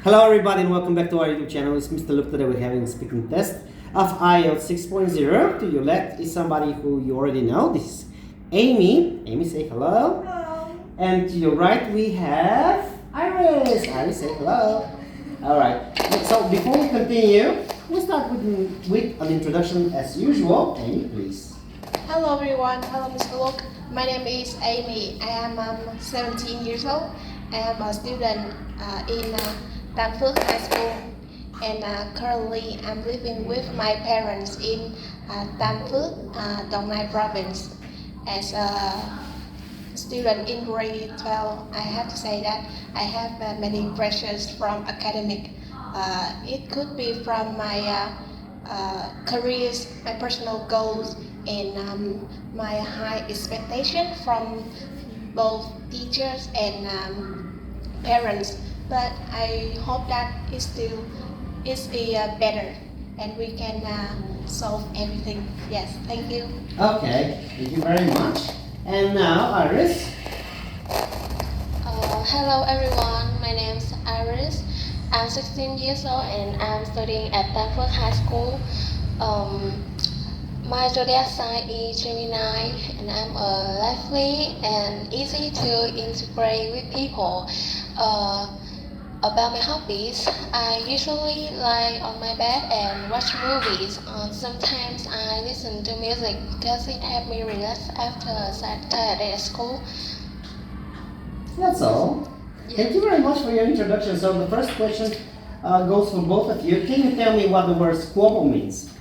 Hello everybody and welcome back to our YouTube channel. It's Mr. Luke. Today we're having a speaking test of Ielts 6.0. To your left is somebody who you already know. This is Amy. Amy, say hello. Hello. And to your right we have Iris. Iris, say hello. Alright, so before we continue, we'll start with an introduction as usual. Amy, please. Hello everyone. Hello Mr. Luke. My name is Amy. I am 17 years old. I am a student in Tam Phước High School, and currently I'm living with my parents in Tam Phước, Dong Nai province. As a student in grade 12, I have to say that I have many pressures from academic. It could be from my careers, my personal goals, and my high expectation from both teachers and parents. But I hope that it's better and we can solve everything. Yes, thank you. Okay, thank you very much. And now Iris. Hello everyone, my name is Iris. I'm 16 years old and I'm studying at Tam Phước High School. My zodiac sign is Gemini, and I'm lively and easy to integrate with people. About my hobbies, I usually lie on my bed and watch movies. Sometimes I listen to music because it helps me relax after a sad day at school. That's all. Thank you very much for your introduction. So the first question goes for both of you. Can you tell me what the word squabble means?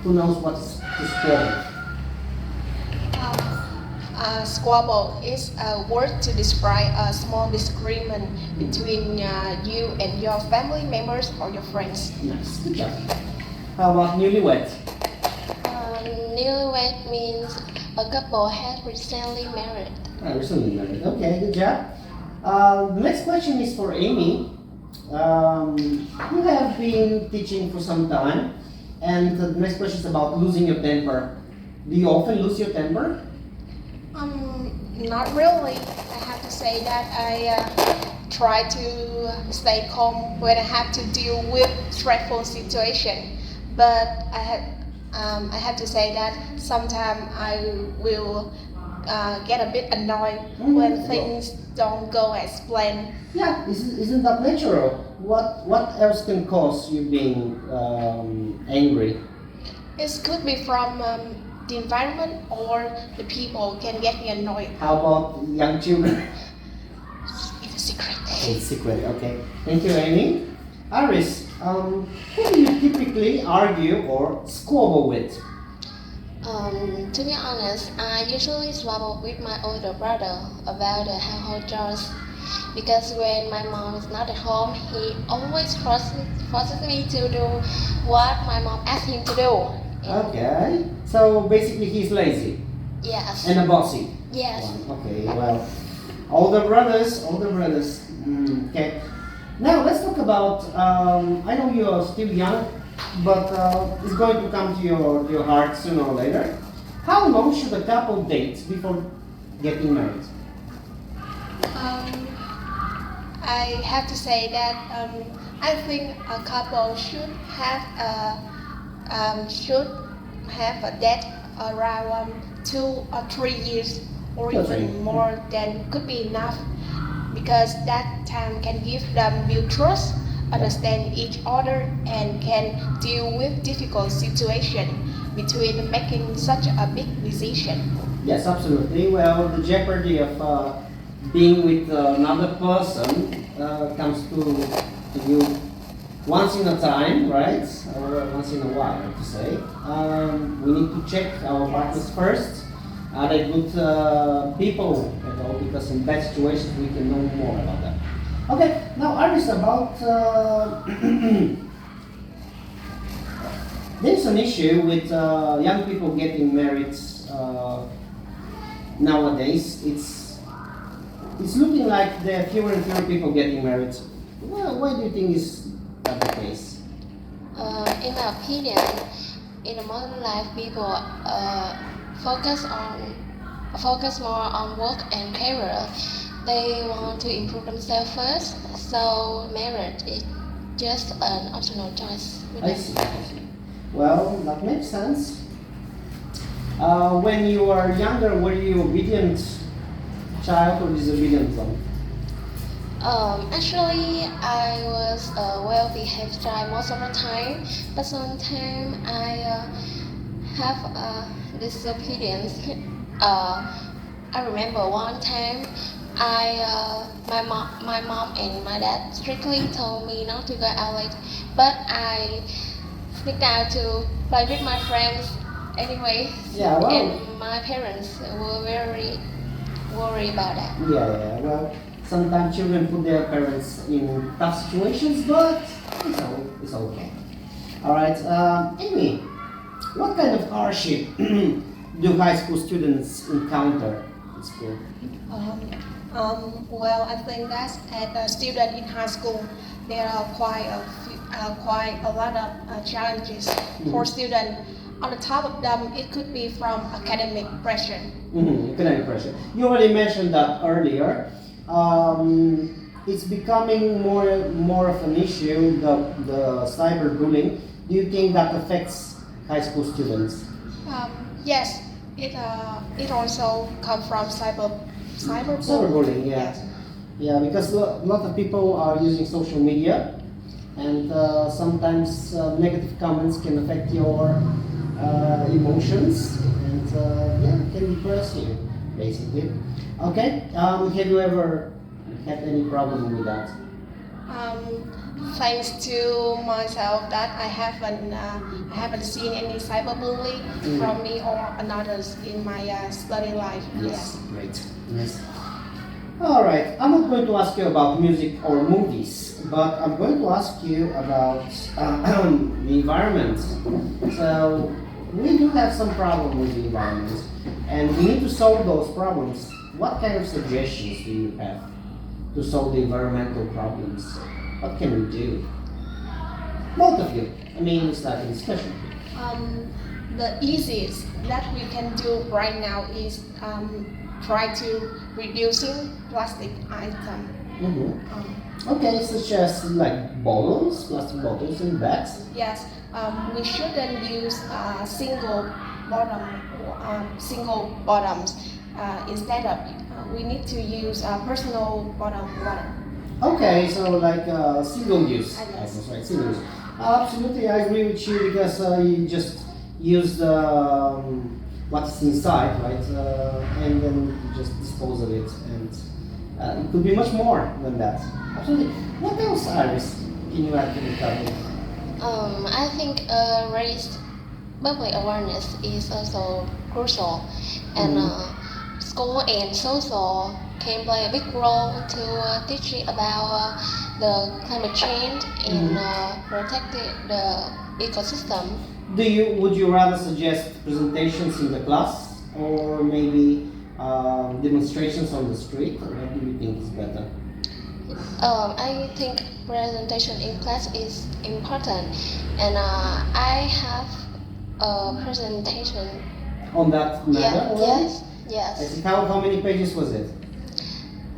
Who knows what is squabble? Squabble is a word to describe a small disagreement between you and your family members or your friends. Nice, good job. How about newlywed? Newlywed means a couple has recently married. Recently married. Okay, good job. The next question is for Amy. You have been teaching for some time, and the next question is about losing your temper. Do you often lose your temper? Not really. I have to say that I try to stay calm when I have to deal with stressful situation. But I have to say that sometimes I will get a bit annoyed when things don't go as planned. Yeah, isn't that natural? What else can cause you being angry? It could be from the environment or the people can get me annoyed. How about young children? It's a secret. It's secret, okay. Thank you, Amy. Iris, who do you typically argue or squabble with? To be honest, I usually squabble with my older brother about the household chores because when my mom is not at home, he always forces me to do what my mom asks him to do. Okay, so basically he's lazy Yes. and a bossy. Yes. One. Okay, well, older brothers. Okay, now let's talk about. I know you are still young, but it's going to come to your heart sooner or later. How long should a couple date before getting married? I have to say that I think a couple should have a date around 2 or 3 years or even more than could be enough, because that time can give them build trust, understand each other, and can deal with difficult situation between making such a big decision. Yes, absolutely. Well, the jeopardy of being with another person comes to you once in a time, right? Or once in a while, I have to say. We need to check our partners first. Are they good people at all? Because in bad situations we can know more about them. Okay, now Iris, about there's an issue with young people getting married nowadays. It's looking like there are fewer and fewer people getting married. Well, why do you think is that the case? In my opinion, in the modern life, people focus more on work and career. They want to improve themselves first, so marriage is just an optional choice with I them. see, I see. Well, that makes sense. When you were younger, were you obedient child or disobedient one? Actually, I was a well-behaved child most of the time, but sometimes I have disobedience. I remember one time, my mom and my dad strictly told me not to go out late, but I sneaked out to play with my friends anyway, Yeah, well, and my parents were very worried about that. yeah. Well, sometimes children put their parents in tough situations, but it's okay. All right, Amy, what kind of hardship do high school students encounter in school? Well, I think that as a student in high school, there are quite a lot of challenges for students. On the top of them, it could be from academic pressure. Academic pressure. You already mentioned that earlier. It's becoming more of an issue. The cyberbullying. Do you think that affects high school students? Yes, it also comes from cyberbullying. Cyberbullying, yeah. Yes. Yeah, because a lot of people are using social media, and sometimes negative comments can affect your emotions, and yeah, can depress you, basically. Okay, have you ever had any problem with that? Thanks to myself that I haven't seen any cyberbullying from me or others in my study life. Yes, great. Yes. All right, I'm not going to ask you about music or movies, but I'm going to ask you about the environment. So we do have some problem with the environment, and we need to solve those problems. What kind of suggestions do you have to solve the environmental problems? What can we do? Both of you. I mean, we start a discussion. The easiest that we can do right now is try to reducing plastic item. Okay, such as like bottles, plastic bottles and bags. Yes, we shouldn't use single bottoms. Instead of we need to use personal bottom water. Okay, so like single use. Yes. Items, right? Single use. Absolutely, I agree with you because you just use what's inside, right? And then you just dispose of it, and it could be much more than that. Absolutely. What else, Iris? Can you add to the topic? I think raised public awareness is also crucial, and school and social can play a big role to teaching about the climate change and protecting the ecosystem. Would you rather suggest presentations in the class or maybe demonstrations on the street? What do you think is better? I think presentation in class is important, and I have a presentation. On that matter? Yeah, already? yes, yes. I see. How many pages was it?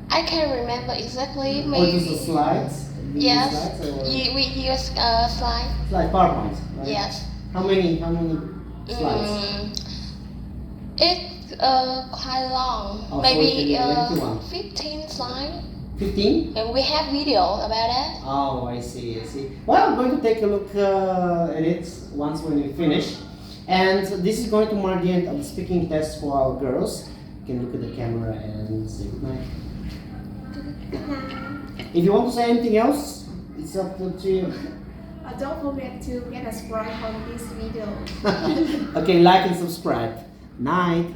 I can't remember exactly. Or Maybe. just the slides? Yes. Slides or We use slide. slide PowerPoint, right? Yes. How many slides? It's quite long. Oh, so Maybe it's a lengthy one. 15 slides. 15? And we have video about that. Oh, I see, I see. Well, I'm going to take a look at it once when we finish. And this is going to mark the end of the speaking test for our girls. You can look at the camera and say goodnight. If you want to say anything else, it's up to you. Don't forget to get a subscribe on this video. Okay, like and subscribe. Night.